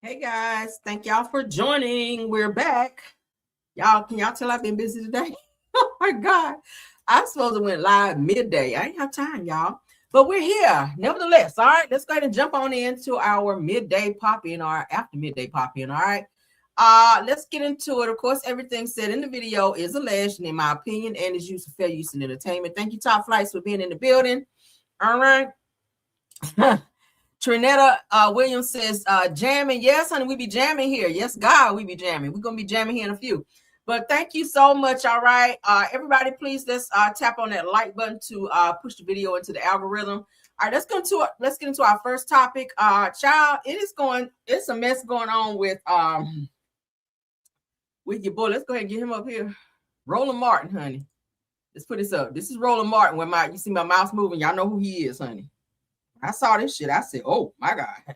Hey guys, thank y'all for joining. We're back. Y'all, can y'all tell I've been busy today? Oh my God. I supposed to went live midday. I ain't have time, y'all. But we're here. Nevertheless, all right, let's go ahead and jump on into our midday pop-in or after midday pop-in. All right. Let's get into it. Of course, everything said in the video is alleged, in my opinion, and is used for fair use in entertainment. Thank you, Top Flights, for being in the building. All right. Trinetta Williams says, jamming. Yes, honey, we be jamming here. Yes, God, we be jamming. We're going to be jamming here in a few. But thank you so much. All right. Everybody, please, let's tap on that like button to push the video into the algorithm. All right, let's get into our first topic. Child, it's a mess going on with your boy. Let's go ahead and get him up here. Roland Martin, honey. Let's put this up. This is Roland Martin. When you see my mouse moving, y'all know who he is, honey. I saw this shit. I said, oh my God,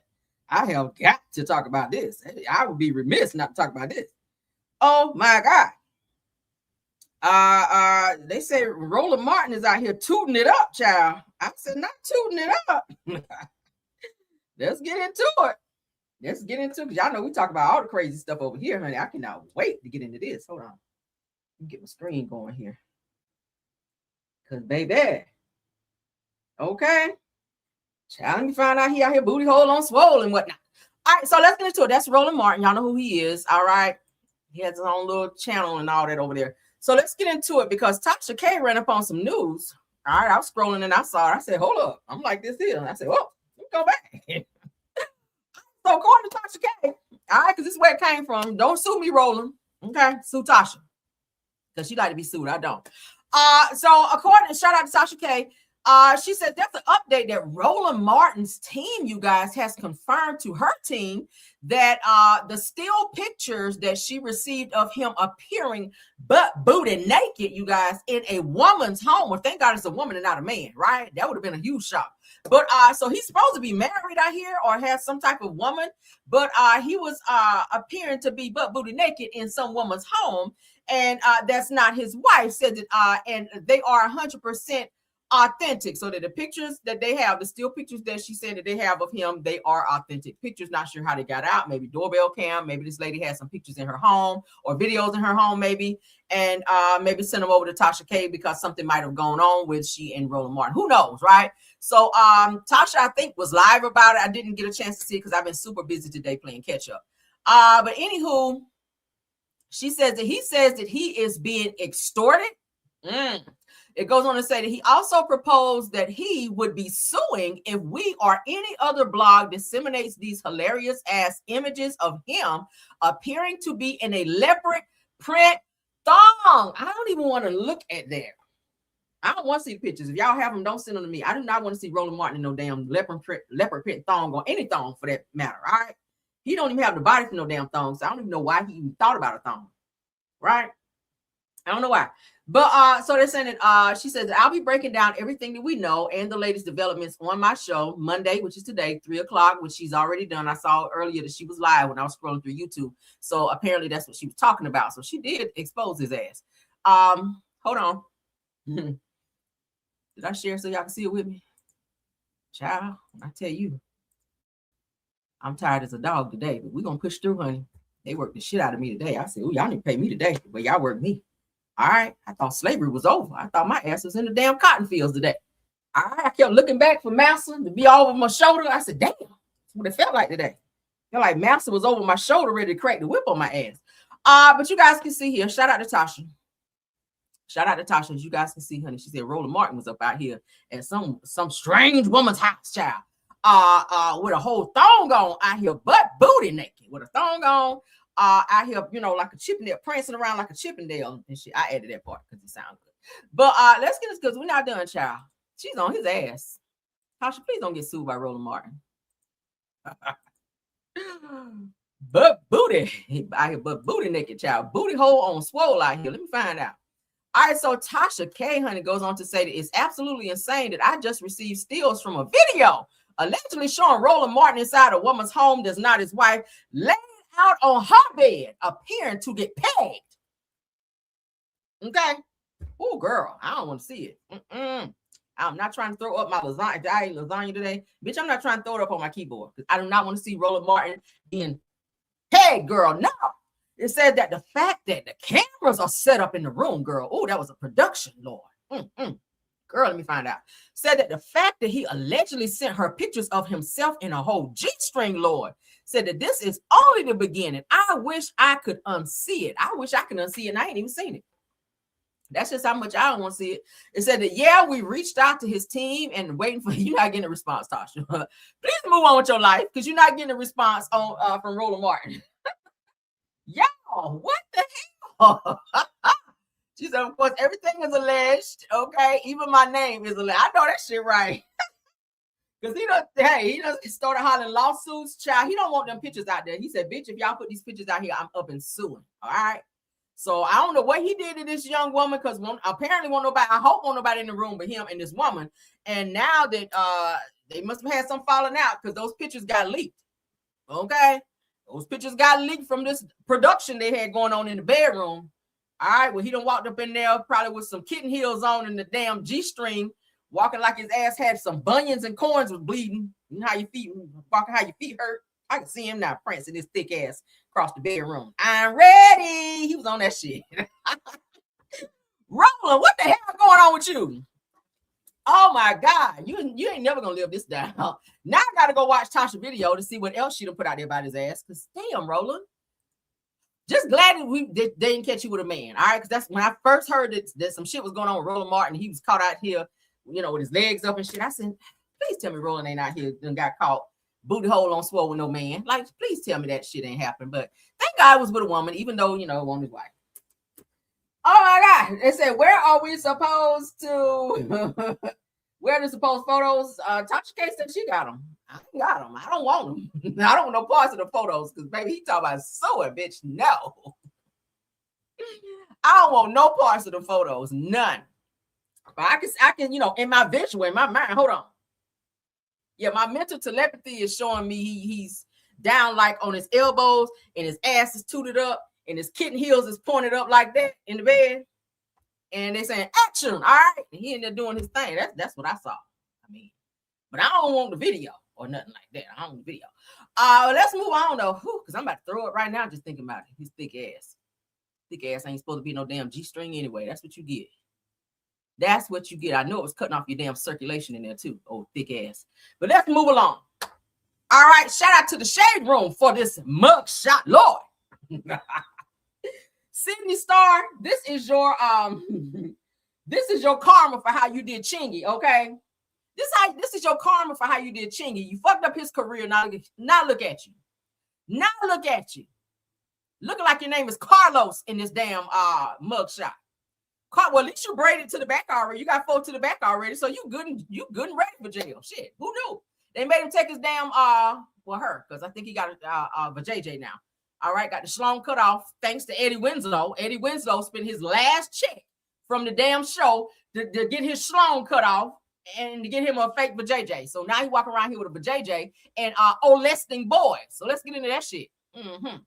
I have got to talk about this. I would be remiss not to talk about this. Oh my God. They say Roland Martin is out here tooting it up, child. I said, not tooting it up. Let's get into it. Let's get into it. Because y'all know we talk about all the crazy stuff over here, honey. I cannot wait to get into this. Hold on. Let me get my screen going here. Because, baby. Okay. Child, let me find out he out here booty hole on swole and whatnot. All right, so let's get into it. That's Roland Martin. Y'all know who he is. All right. He has his own little channel and all that over there. So let's get into it because Tasha K ran up on some news. All right, I was scrolling and I saw it. I said, hold up. I'm like this here. And I said, oh, let me go back. So according to Tasha K, all right, because this is where it came from. Don't sue me, Roland. Okay, sue Tasha. Because she like to be sued. I don't. So according to shout out to Tasha K, she said there's an update that Roland Martin's team, you guys, has confirmed to her team that the still pictures that she received of him appearing butt booty naked, you guys, in a woman's home. Well, thank God it's a woman and not a man, right? That would have been a huge shock. But so he's supposed to be married out here or has some type of woman, but he was appearing to be butt booty naked in some woman's home, and that's not his wife. Said that, and they are 100% authentic, so that the pictures that they have, the still pictures that she said that they have of him, they are authentic pictures. Not sure how they got out. Maybe doorbell cam. Maybe this lady had some pictures in her home or videos in her home, maybe, and maybe send them over to Tasha K because something might have gone on with she and Roland Martin. Who knows, right? So Tasha, I think, was live about it. I didn't get a chance to see it because I've been super busy today playing catch up. But anywho, he says that he is being extorted. It goes on to say that he also proposed that he would be suing if we or any other blog disseminates these hilarious ass images of him appearing to be in a leopard print thong. I don't even want to look at that. I don't want to see the pictures. If y'all have them, don't send them to me. I do not want to see Roland Martin in no damn leopard print thong or any thong for that matter. All right. He don't even have the body for no damn thong. So I don't even know why he even thought about a thong. Right. I don't know why. But so they're saying that she says, I'll be breaking down everything that we know and the latest developments on my show Monday, which is today, 3:00, which she's already done. I saw earlier that she was live when I was scrolling through YouTube. So apparently that's what she was talking about. So she did expose his ass. Hold on. Did I share so y'all can see it with me? Child, I tell you, I'm tired as a dog today, but we're going to push through, honey. They worked the shit out of me today. I said, oh, y'all need to pay me today, but y'all work me. All right. I thought slavery was over. I thought my ass was in the damn cotton fields today. All right. I kept looking back for Massa to be all over my shoulder. I said, damn, that's what it felt like today. I felt like Massa was over my shoulder ready to crack the whip on my ass. But you guys can see here. Shout out to Tasha. Shout out to Tasha. As you guys can see, honey, she said Roland Martin was up out here at some strange woman's house, child. With a whole thong on out here, butt booty naked, with a thong on. Out here, you know, like a Chippendale, prancing around like a Chippendale and shit. I added that part because it sounds good. But let's get this because we're not done, child. She's on his ass. Tasha, please don't get sued by Roland Martin. But booty out here, but booty naked, child. Booty hole on swole out here. Let me find out. All right, so Tasha K, honey, goes on to say that it's absolutely insane that I just received stills from a video allegedly showing Roland Martin inside a woman's home that's not his wife, laying out on her bed, appearing to get pegged. Okay. Oh, girl, I don't want to see it. I'm not trying to throw up my lasagna today. Bitch, I'm not trying to throw it up on my keyboard because I do not want to see Roland Martin being Hey, girl, no. It said that the fact that the cameras are set up in the room, girl. Oh, that was a production, Lord. Girl, let me find out. Said that the fact that he allegedly sent her pictures of himself in a whole G-string, Lord, said that this is only the beginning. I wish I could unsee it. I wish I could unsee it, and I ain't even seen it. That's just how much I don't want to see it. It said that, yeah, we reached out to his team and waiting for you not getting a response, Tasha. Please move on with your life because you're not getting a response on from Roland Martin. Y'all, what the hell? She said, of course, everything is alleged. Okay, even my name is alleged. I know that shit right. Because he doesn't started hollering lawsuits, child. He don't want them pictures out there. He said, bitch, if y'all put these pictures out here, I'm up and suing. All right. So I don't know what he did to this young woman because apparently I hope won't nobody in the room but him and this woman. And now that they must have had some falling out because those pictures got leaked. Okay. Those pictures got leaked from this production they had going on in the bedroom. All right. Well, he done walked up in there probably with some kitten heels on in the damn G-string, walking like his ass had some bunions and corns was bleeding. You know how your feet hurt. I can see him now prancing his thick ass across the bedroom. I'm ready. He was on that shit. Roland, what the hell is going on with you? Oh my God. You ain't never gonna live this down. Now I gotta go watch Tasha's video to see what else she done put out there about his ass. Because damn, Roland. Just glad that they didn't catch you with a man. All right. Because that's when I first heard that some shit was going on with Roland Martin. He was caught out here, with his legs up and shit. I said, please tell me Roland ain't out here and got caught booty hole on swole with no man. Like, please tell me that shit ain't happened. But thank God I was with a woman, even though, on his wife. Oh my God. They said, where are we supposed to where the supposed photos? Tasha K said she got them. I ain't got them. I don't want them. I don't want no parts of the photos because baby, he talking about sewing, bitch. No. I don't want no parts of the photos. None. But I can, in my visual, in my mind, hold on. Yeah, my mental telepathy is showing me he's down like on his elbows and his ass is tooted up and his kitten heels is pointed up like that in the bed. And they saying action, all right. And he in there doing his thing. That's what I saw. But I don't want the video or nothing like that. I don't want the video. Let's move on though, because I'm about to throw it right now just thinking about it. His thick ass. Thick ass ain't supposed to be no damn G-string anyway. That's what you get. That's what you get. I know it was cutting off your damn circulation in there too. Oh, thick ass. But let's move along. All right. Shout out to the Shade Room for this mug shot, Lord. Sydney Starr, this is your karma for how you did Chingy, okay? This is your karma for how you did Chingy. You fucked up his career. Now look at you. Now look at you. Looking like your name is Carlos in this damn mugshot. Well, at least you braided to the back already. You got 4 to the back already, so you good and ready for jail. Shit, who knew? They made him take his damn her, because I think he got a JJ now. All right, got the schlong cut off thanks to Eddie Winslow. Eddie Winslow spent his last check from the damn show to get his schlong cut off and to get him a fake vajayjay. So now he walking around here with a vajayjay and molesting boys. So let's get into that shit. Mm-hmm.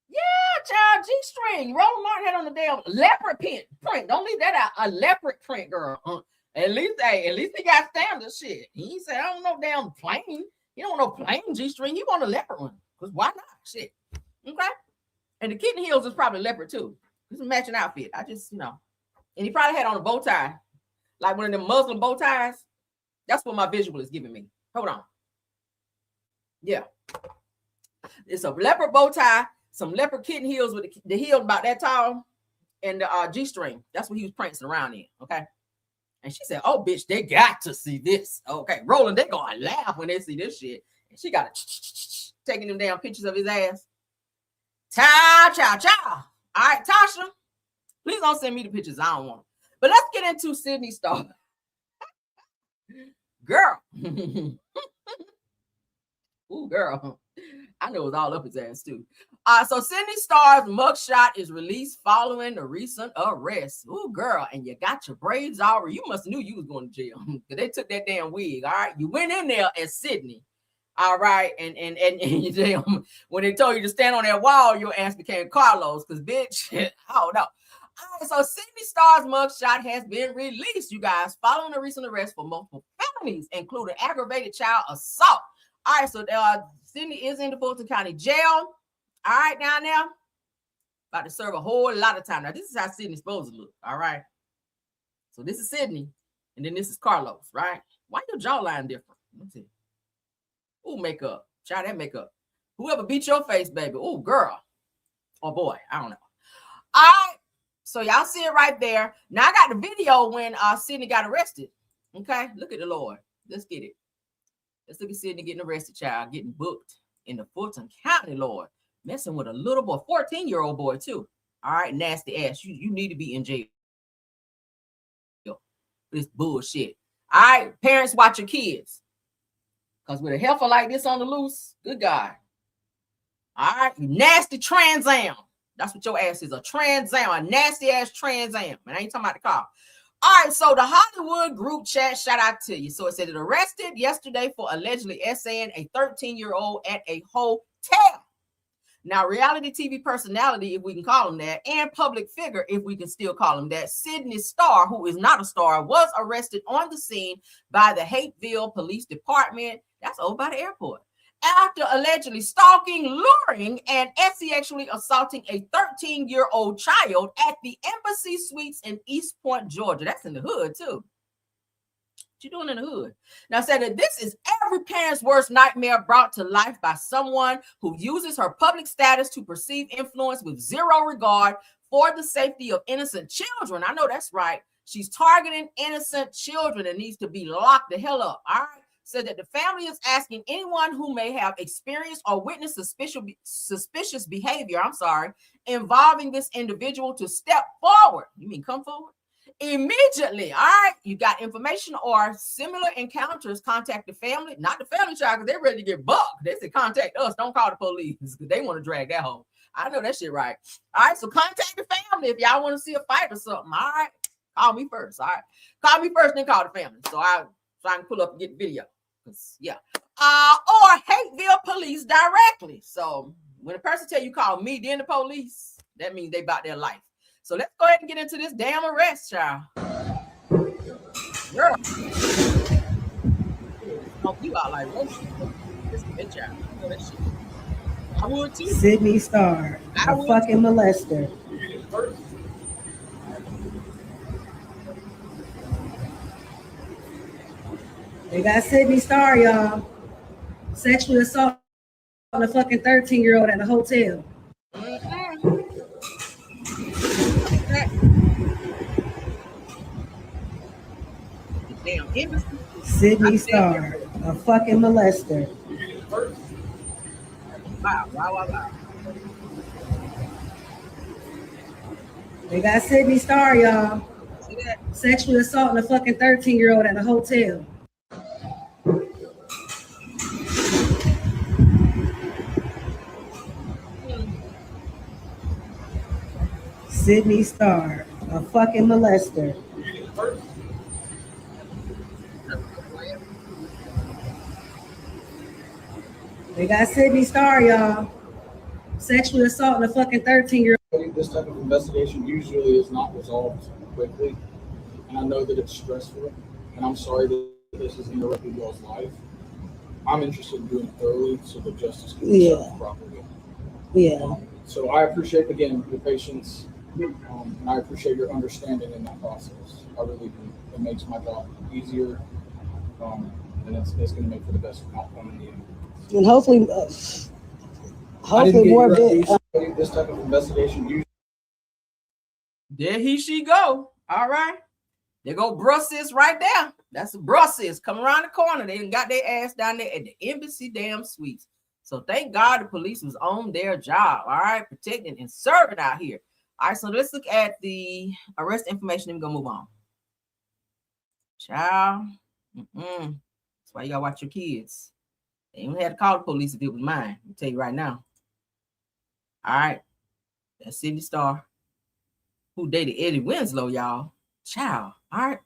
Yeah, child, G-string. Roland Martin had on the damn leopard print. Don't leave that out. A leopard print, girl. At least he got standard shit. He said, I don't know damn plain. He don't want no plain G-string. He want a leopard one. Because why not? Shit. Okay. And the kitten heels is probably leopard too. It's a matching outfit. I just, And he probably had on a bow tie. Like one of them Muslim bow ties. That's what my visual is giving me. Hold on. Yeah. It's a leopard bow tie, some leopard kitten heels with the heel about that tall, and the G-string. That's what he was prancing around in. Okay. And she said, oh, bitch, they got to see this. Okay. Roland, they going to laugh when they see this shit. And she got taking them damn pictures of his ass. Ciao. All right, Tasha, please don't send me the pictures. I don't want them. But let's get into Sydney Starr. Girl. Ooh, girl. I know it was all up his ass, too. So Sydney Starr's mugshot is released following the recent arrest. Ooh, girl, and you got your braids already. You must have knew you was going to jail because they took that damn wig, all right? You went in there as Sydney, all right? And you damn, when they told you to stand on that wall, your ass became Carlos because, bitch, I don't know. All right, so Sydney Starr's mugshot has been released, you guys, following the recent arrest for multiple felonies, including aggravated child assault. All right, so Sydney is in the Fulton County Jail. All right, down there. About to serve a whole lot of time. Now, this is how Sydney's supposed to look. All right. So this is Sydney, and then this is Carlos, right? Why your jawline different? Let's see. Ooh, makeup. Try that makeup. Whoever beat your face, baby. Ooh, girl. Or boy. I don't know. All right. So y'all see it right there. Now I got the video when Sydney got arrested. Okay. Look at the Lord. Let's get it. Let's look at Sydney getting arrested, child. Getting booked in the Fulton County, Lord. Messing with a little boy, 14-year-old boy, too. All right. Nasty ass. You need to be in jail. This bullshit. All right, parents, watch your kids. Because with a heifer like this on the loose, good God. All right, you nasty Trans Am. That's what your ass is, a Trans Am, a nasty ass Trans Am. And I ain't talking about the car. All right, so the Hollywood group chat, shout out to you. So it said it arrested yesterday for allegedly essaying a 13-year-old at a hotel. Now, reality TV personality, if we can call him that, and public figure, if we can still call him that, Sydney Starr, who is not a star, was arrested on the scene by the Hateville Police Department. That's over by the airport. After allegedly stalking, luring, and sexually assaulting a 13-year-old child at the Embassy Suites in East Point, Georgia. That's in the hood, too. What you doing in the hood? Now, said that this is every parent's worst nightmare brought to life by someone who uses her public status to perceive influence with zero regard for the safety of innocent children. I know that's right. She's targeting innocent children and needs to be locked the hell up. All right. Said that the family is asking anyone who may have experienced or witnessed suspicious behavior, involving this individual to step forward. You mean come forward? Immediately. All right. You got information or similar encounters, contact the family, not the family child, because they're ready to get bucked. They say contact us. Don't call the police because they want to drag that home. I know that shit right. All right. So contact the family if y'all want to see a fight or something. All right. Call me first. All right. Call me first, then call the family. So I can pull up and get the video. Yeah. Or Hateville Police directly. So when a person tell you call me, then the police, that means they about their life. So let's go ahead and get into this damn arrest, child. Girl. Oh, you out like lotion. This bitch out. I know that shit. I would too. Sydney Starr, a fucking molester. They got Sydney Starr, y'all. Sexually assault on a fucking 13-year-old at a hotel. Damn embassy. Sydney Starr, a fucking molester. Wow. They got Sydney Starr, y'all. Sexually assaulting a fucking 13-year-old at a hotel. Sydney Starr, a fucking molester. They got Sydney Starr, y'all. Sexually assaulting a fucking 13-year-old. This type of investigation usually is not resolved quickly, and I know that it's stressful, and I'm sorry that this has interrupted y'all's life. I'm interested in doing it thoroughly so that justice can be served properly. Yeah. So I appreciate, again, your patience, and I appreciate your understanding in that process. I really do. It makes my job easier, and it's going to make for the best outcome in the end. And hopefully more of it. This type of investigation usually. There she go. All right. There go Brussels right there. That's Brussels coming around the corner. They got their ass down there at the Embassy damn Suites. So thank God the police was on their job. All right. Protecting and serving out here. All right. So let's look at the arrest information and we're going to move on. Child. That's why you got to watch your kids. They even had to call the police if it was mine. I'll tell you right now. All right. That's Sydney Starr, who dated Eddie Winslow, y'all. Child. All right.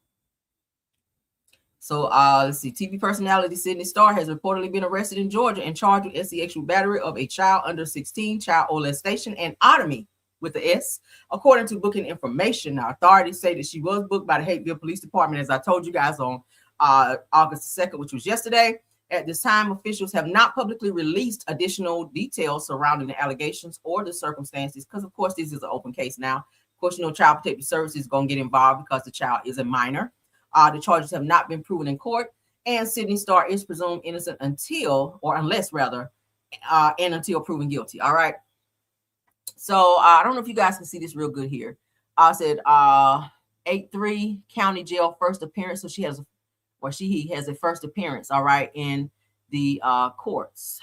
So let's see. TV personality Sydney Starr has reportedly been arrested in Georgia and charged with sexual battery of a child under 16, child molestation, and otomy with the S, according to booking information. Now, authorities say that she was booked by the Hateville Police Department, as I told you guys on August 2nd, which was yesterday. At this time, officials have not publicly released additional details surrounding the allegations or the circumstances, because of course this is an open case now. Of course, Child Protective Services is going to get involved because the child is a minor. The charges have not been proven in court, and Sydney Starr is presumed innocent until proven guilty. All right. So I don't know if you guys can see this real good here. I said 8-3 county jail first appearance. So he has a first appearance. All right, in the courts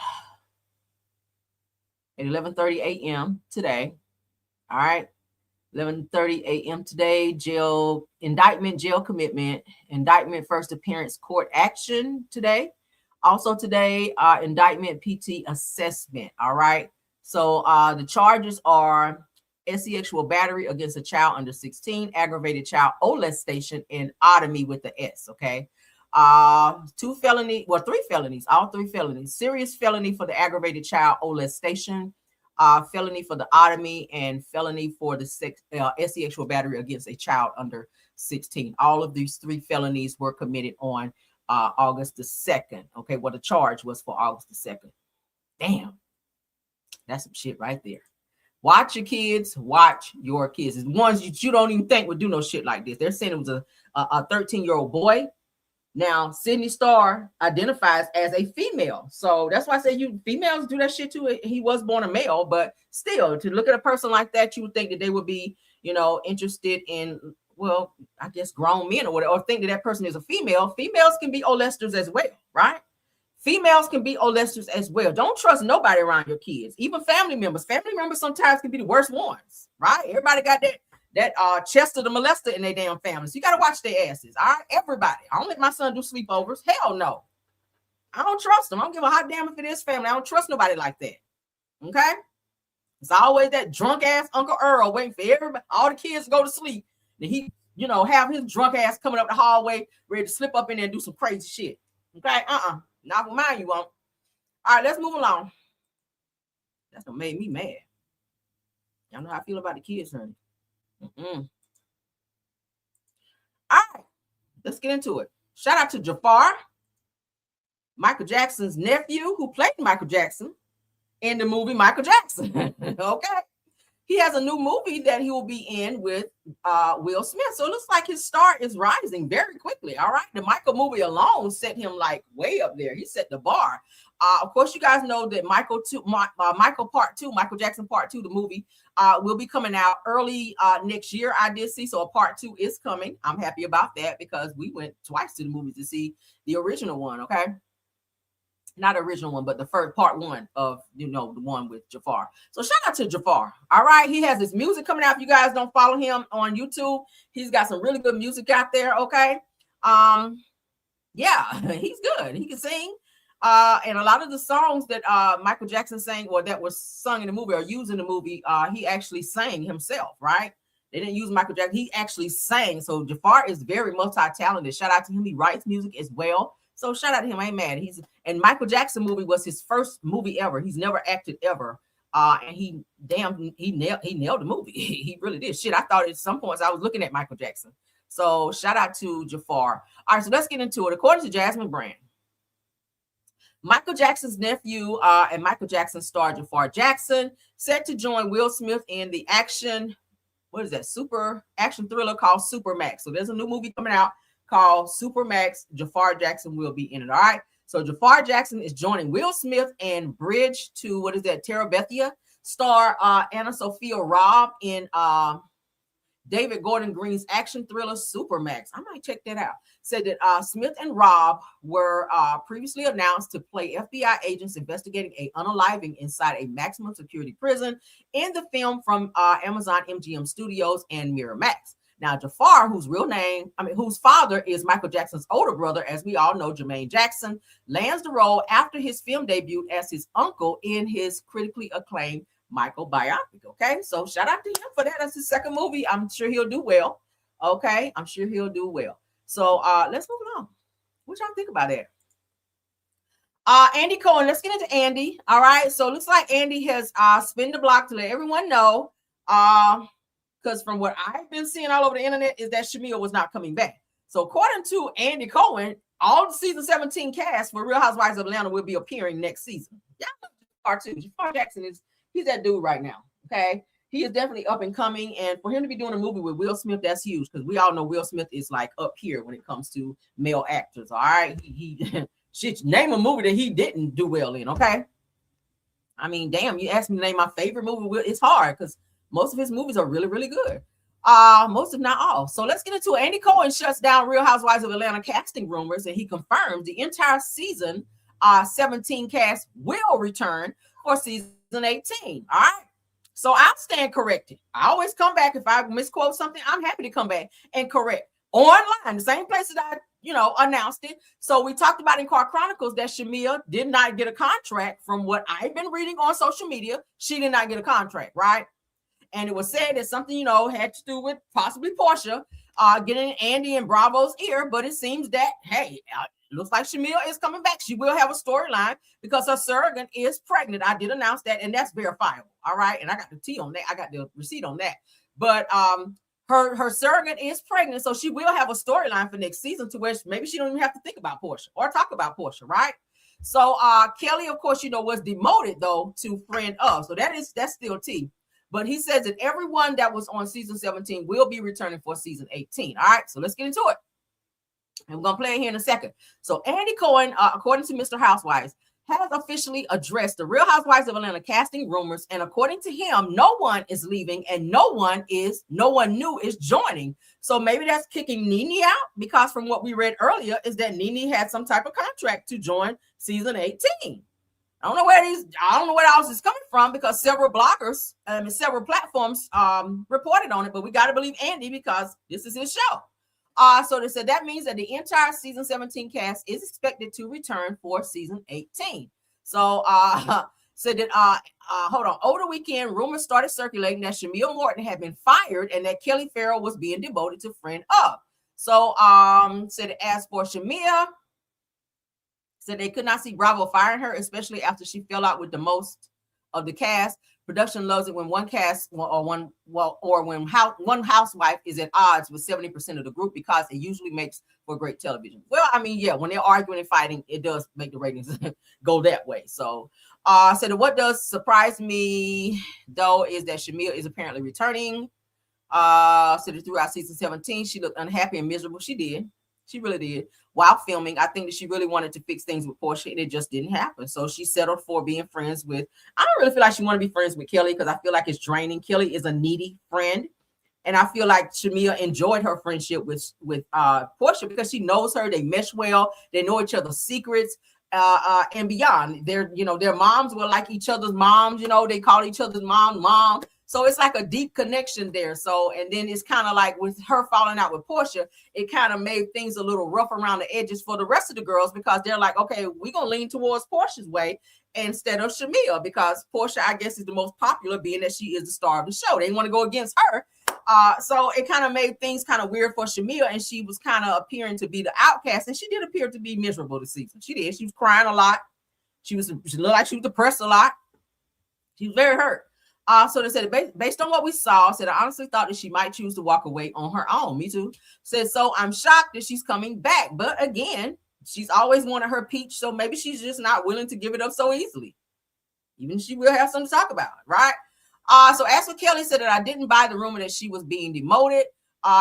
at 11:30 a.m. today. All right. 11:30 a.m. today, jail commitment, indictment, first appearance, court action today. Also today, indictment, PT assessment. All right. So the charges are sexual battery against a child under 16, aggravated child molestation, and otomy with the S. Okay. 3 felonies, all 3 felonies. Serious felony for the aggravated child molestation, felony for the otomy, and felony for the sexual battery against a child under 16. All of these 3 felonies were committed on August the 2nd. Okay, well, the charge was for August the 2nd. Damn, that's some shit right there. Watch your kids. Watch your kids. It's ones you don't even think would do no shit like this. They're saying it was a 13-year-old boy. Now, Sydney Starr identifies as a female. So that's why I say females do that shit too. He was born a male, but still, to look at a person like that, you would think that they would be, interested in, well, I guess grown men or whatever, or think that person is a female. Females can be molesters as well, right? Females can be molesters as well. Don't trust nobody around your kids, even family members. Family members sometimes can be the worst ones, right? Everybody got that Chester the molester in their damn families. You got to watch their asses. All right, everybody. I don't let my son do sleepovers. Hell no. I don't trust them. I don't give a hot damn if it is family. I don't trust nobody like that. Okay? It's always that drunk ass Uncle Earl waiting for everybody, all the kids to go to sleep. Then he, have his drunk ass coming up the hallway, ready to slip up in there and do some crazy shit. Okay? Not with mine, you won't. All right, let's move along. That's what made me mad. Y'all know how I feel about the kids, honey. All right, let's get into it. Shout out to Jafar, Michael Jackson's nephew, who played Michael Jackson in the movie Michael Jackson. Okay. He has a new movie that he will be in with Will Smith. So it looks like his star is rising very quickly. All right. The Michael movie alone set him like way up there. He set the bar. Of course, you guys know that Michael Jackson Part 2, the movie, will be coming out early next year. I did see. So a Part 2 is coming. I'm happy about that because we went twice to the movie to see the original one. Okay. Not the original one, but the first Part 1 of, the one with Jafar. So shout out to Jafar. All right. He has his music coming out. If you guys don't follow him on YouTube, he's got some really good music out there. Okay. Yeah, he's good. He can sing. And a lot of the songs that Michael Jackson sang or that was sung in the movie or used in the movie, he actually sang himself, right? They didn't use Michael Jackson. He actually sang. So Jafar is very multi-talented. Shout out to him. He writes music as well. So shout out to him. I ain't mad. And Michael Jackson movie was his first movie ever. He's never acted ever. And he nailed the movie. He really did. Shit, I thought at some points I was looking at Michael Jackson. So shout out to Jafar. All right, so let's get into it. According to Jasmine Brand, Michael Jackson's nephew and Michael Jackson star Jafar Jackson set to join Will Smith in the super action thriller called Supermax. So there's a new movie coming out called Supermax. Jafar Jackson will be in it. All right. So Jafar Jackson is joining Will Smith and Bridge to Terabithia star Anna Sophia Robb in David Gordon Green's action thriller Supermax. I might check that out. Said that Smith and Robb were previously announced to play FBI agents investigating a unaliving inside a maximum security prison in the film from Amazon MGM Studios and Miramax. Now, Jafar, whose father is Michael Jackson's older brother, as we all know, Jermaine Jackson, lands the role after his film debut as his uncle in his critically acclaimed Michael biopic. Okay, so shout out to him for that. That's his second movie. I'm sure he'll do well. Okay, I'm sure he'll do well. So let's move on. What y'all think about that? Andy Cohen. Let's get into Andy. All right. So it looks like Andy has spin the block to let everyone know. Because from what I've been seeing all over the internet is that Shamil was not coming back. So according to Andy Cohen, all the season 17 cast for Real Housewives of Atlanta will be appearing next season. Yeah, Jafar too. Jafar Jackson he's that dude right now. Okay. He is definitely up and coming. And for him to be doing a movie with Will Smith, that's huge because we all know Will Smith is like up here when it comes to male actors. All right. He shit, name a movie that he didn't do well in. Okay. I mean, damn, you asked me to name my favorite movie. It's hard because most of his movies are really, really good. Most if not all. So let's get into it. Andy Cohen shuts down Real Housewives of Atlanta casting rumors, and he confirms the entire season 17 cast will return for season 18. All right. So I'll stand corrected. I always come back if I misquote something. I'm happy to come back and correct online, the same place that I, announced it. So we talked about in Car Chronicles that Shamia did not get a contract. From what I've been reading on social media, she did not get a contract, right? And it was said that something, had to do with possibly Portia getting Andy and Bravo's ear. But it seems that, hey, it looks like Shamia is coming back. She will have a storyline because her surrogate is pregnant. I did announce that, and that's verifiable. All right. And I got the tea on that. I got the receipt on that. But her surrogate is pregnant. So she will have a storyline for next season to where maybe she don't even have to think about Portia or talk about Portia. Right. So Kelly, of course, was demoted, though, to friend of. So that's still tea. But he says that everyone that was on season 17 will be returning for season 18. All right, so let's get into it. And we're going to play it here in a second. So Andy Cohen, according to Mr. Housewives, has officially addressed the Real Housewives of Atlanta casting rumors. And according to him, no one is leaving and no one new is joining. So maybe that's kicking Nene out because from what we read earlier is that Nene had some type of contract to join season 18. I don't know where else it's coming from because several bloggers and several platforms reported on it, but we got to believe Andy because this is his show. So they said that means that the entire season 17 cast is expected to return for season 18. So said that over the weekend, rumors started circulating that Shamia Morton had been fired and that Kelly Farrell was being demoted to friend of. So said as for Shamia, said they could not see Bravo firing her, especially after she fell out with the most of the cast. Production loves it when one housewife is at odds with 70% of the group because it usually makes for great television. Well, I mean, yeah, when they're arguing and fighting, it does make the ratings go that way. So, said what does surprise me though is that Shamia is apparently returning. Said throughout season 17, she looked unhappy and miserable. She did. She really did. While filming, I think that she really wanted to fix things with Portia, and it just didn't happen. So she settled for being friends with. I don't really feel like she wanted to be friends with Kelly because I feel like it's draining. Kelly is a needy friend, and I feel like Shamia enjoyed her friendship with Portia because she knows her. They mesh well. They know each other's secrets and beyond. Their moms were like each other's moms. They call each other's mom. So it's like a deep connection there. So, and then it's kind of like with her falling out with Portia, it kind of made things a little rough around the edges for the rest of the girls because they're like, okay, we're going to lean towards Portia's way instead of Shamia because Portia, I guess, is the most popular being that she is the star of the show. They want to go against her. So it kind of made things kind of weird for Shamia, and she was kind of appearing to be the outcast, and she did appear to be miserable this season. She did. She was crying a lot. She looked like she was depressed a lot. She was very hurt. So they said, based on what we saw, said, I honestly thought that she might choose to walk away on her own. Me too. Said, so I'm shocked that she's coming back. But again, she's always wanted her peach. So maybe she's just not willing to give it up so easily. Even she will have something to talk about, right? So as for Kelly, said that I didn't buy the rumor that she was being demoted.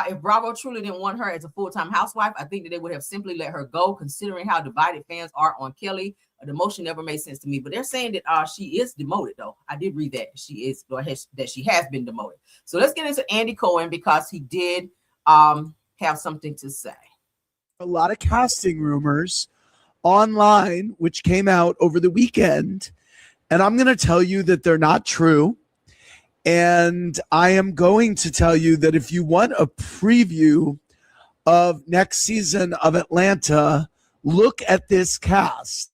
If Bravo truly didn't want her as a full-time housewife, I think that they would have simply let her go, considering how divided fans are on Kelly. The motion never made sense to me, but they're saying that she is demoted, though. I did read that that she has been demoted. So let's get into Andy Cohen because he did have something to say. A lot of casting rumors online, which came out over the weekend, and I'm going to tell you that they're not true. And I am going to tell you that if you want a preview of next season of Atlanta, look at this cast.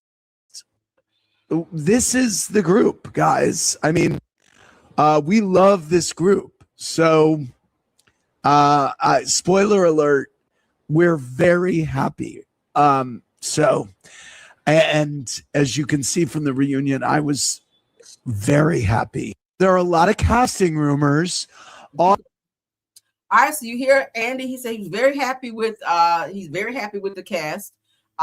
This is the group, guys. I mean, we love this group. So, spoiler alert, we're very happy. And as you can see from the reunion, I was very happy. There are a lot of casting rumors. All right, so you hear Andy. He said he's very happy with the cast.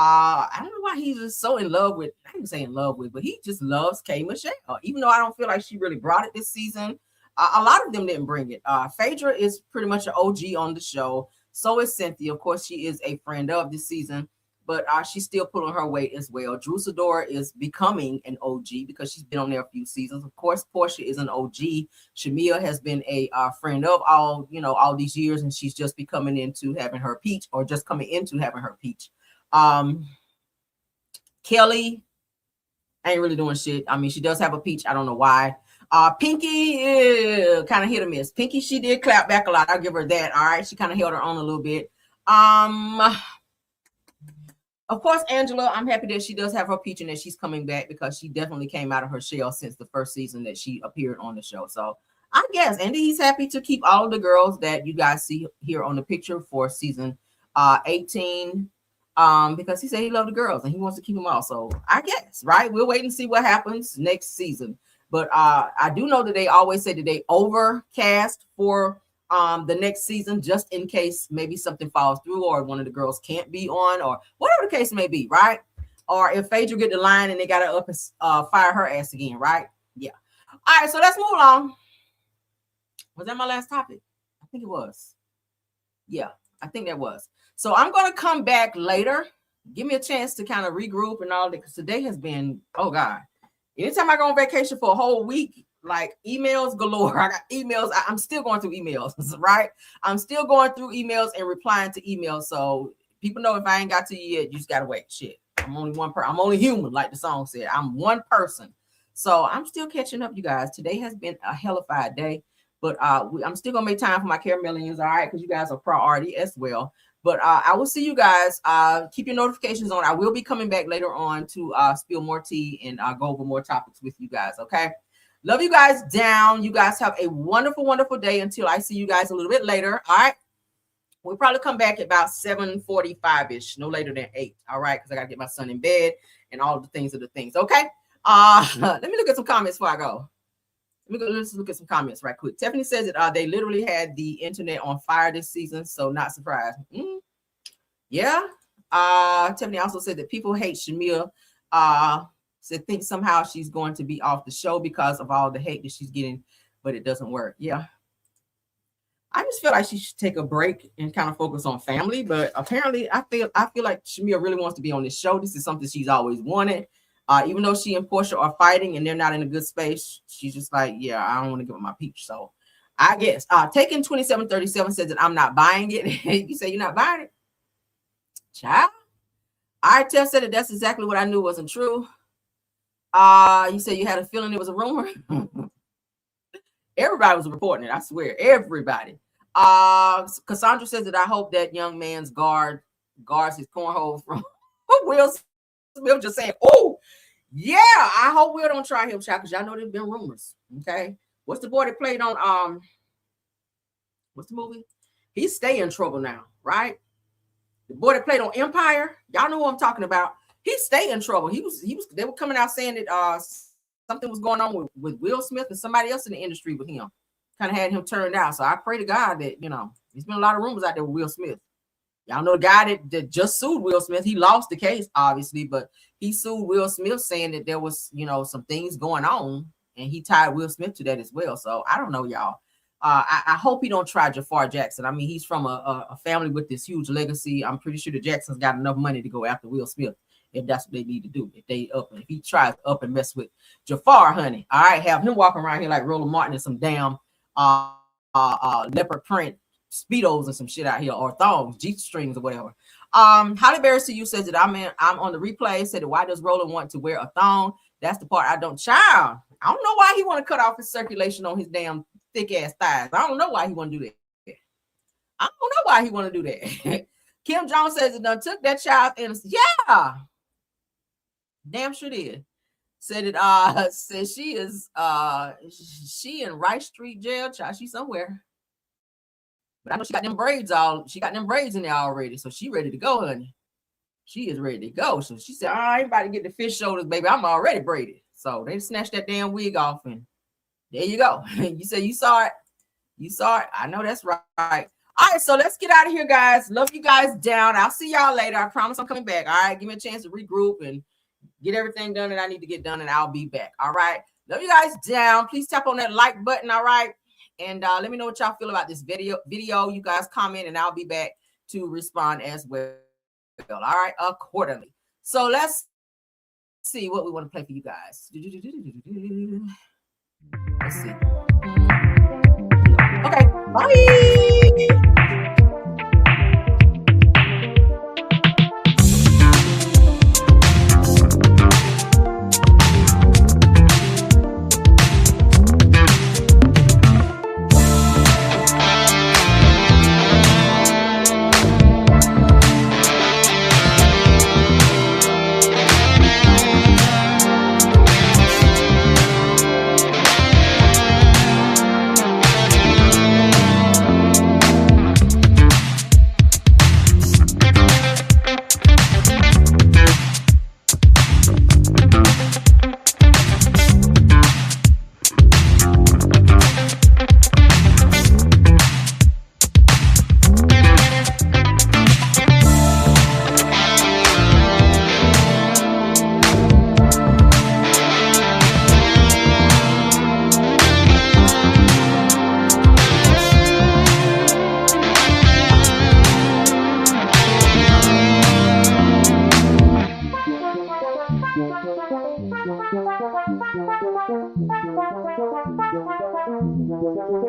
I don't know why he's just so in love with, I didn't say in love with, but he just loves K. Michelle, even though I don't feel like she really brought it this season. A lot of them didn't bring it. Phaedra is pretty much an OG on the show. So is Cynthia. Of course, she is a friend of this season, but she's still pulling her weight as well. Drusador is becoming an OG because she's been on there a few seasons. Of course, Portia is an OG. Shamia has been a friend of all these years, and she's just becoming into having her peach, or just coming into having her peach. Kelly ain't really doing shit. I mean, she does have a peach. I don't know why. Pinky kind of hit or miss. Pinky, she did clap back a lot. I'll give her that. All right, she kind of held her own a little bit. Of course, Angela, I'm happy that she does have her peach and that she's coming back, because she definitely came out of her shell since the first season that she appeared on the show. So I guess Andy, he's happy to keep all of the girls that you guys see here on the picture for season 18. Because he said he loved the girls and he wants to keep them all. So I guess, right? We'll wait and see what happens next season. But I do know that they always say that they overcast for the next season, just in case maybe something falls through, or one of the girls can't be on, or whatever the case may be, right? Or if Phaedra get the line and they got to up and fire her ass again, right? Yeah. All right, so let's move along. Was that my last topic? I think it was. Yeah, I think that was. So I'm going to come back later. Give me a chance to kind of regroup and all that, because today has been, oh God. Anytime I go on vacation for a whole week, like emails galore. I got emails. I'm still going through emails, right? I'm still going through emails and replying to emails. So people know if I ain't got to you yet, you just got to wait. Shit. I'm only one person. I'm only human, like the song said. I'm one person. So I'm still catching up, you guys. Today has been a hellified day, but I'm still going to make time for my Caramelians, all right? Because you guys are priority as well. But I will see you guys. Keep your notifications on. I will be coming back later on to spill more tea and go over more topics with you guys, okay? Love you guys down. You guys have a wonderful, wonderful day until I see you guys a little bit later, all right? We'll probably come back at about 7:45-ish, no later than 8, all right? Because I got to get my son in bed and all the things, okay? Let me look at some comments before I go. Let's look at some comments right quick. Tiffany says that they literally had the internet on fire this season, so not surprised. Yeah. Tiffany also said that people hate Shamia. Said think somehow she's going to be off the show because of all the hate that she's getting, but it doesn't work. Yeah. I just feel like she should take a break and kind of focus on family, but apparently I feel like Shamia really wants to be on this show. This is something she's always wanted. Even though she and Portia are fighting and they're not in a good space, she's just like, yeah, I don't want to give up my peach. So I guess Taken 2737 says that I'm not buying it. You say you're not buying it? Child. Tell said that that's exactly what I knew wasn't true. You said you had a feeling it was a rumor. Everybody was reporting it, I swear. Everybody. Cassandra says that I hope that young man's guards his cornhole from Will Smith, just saying, oh, yeah, I hope Will don't try him, child, because y'all know there's been rumors. Okay. What's the boy that played on what's the movie? He's staying in trouble now, right? The boy that played on Empire, y'all know who I'm talking about. He stayed in trouble. They were coming out saying that something was going on with Will Smith and somebody else in the industry with him. Kind of had him turned out. So I pray to God that, there's been a lot of rumors out there with Will Smith. Y'all know the guy that just sued Will Smith. He lost the case, obviously, but he sued Will Smith saying that there was, some things going on, and he tied Will Smith to that as well. So I don't know, y'all. I hope he don't try Jafar Jackson. I mean, he's from a family with this huge legacy. I'm pretty sure the Jacksons got enough money to go after Will Smith if that's what they need to do. If he tries up and mess with Jafar, honey, all right, have him walking around here like Roland Martin and some damn leopard print Speedos and some shit out here, or thongs, G-strings or whatever. Holly Berry to you says that I'm on the replay. Said that why does Roland want to wear a thong? That's the part I don't. Child, I don't know why he want to cut off his circulation on his damn thick ass thighs. I don't know why he want to do that. I don't know why he want to do that. Kim Jones says it done took that child and yeah, damn sure did. Said it. Said she is she in Rice Street jail. Child, she somewhere. But I know she got them braids in there already. So she ready to go, honey. She is ready to go. So she said, I ain't about to get the fish shoulders, baby. I'm already braided. So they snatched that damn wig off and there you go. You say you saw it. You saw it. I know that's right. All right, so let's get out of here, guys. Love you guys down. I'll see y'all later. I promise I'm coming back. All right, give me a chance to regroup and get everything done that I need to get done, and I'll be back. All right, love you guys down. Please tap on that like button. All right, and let me know what y'all feel about this video. You guys comment, and I'll be back to respond as well. All right, accordingly. So let's see what we want to play for you guys. Let's see. Okay, bye.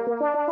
Thank you.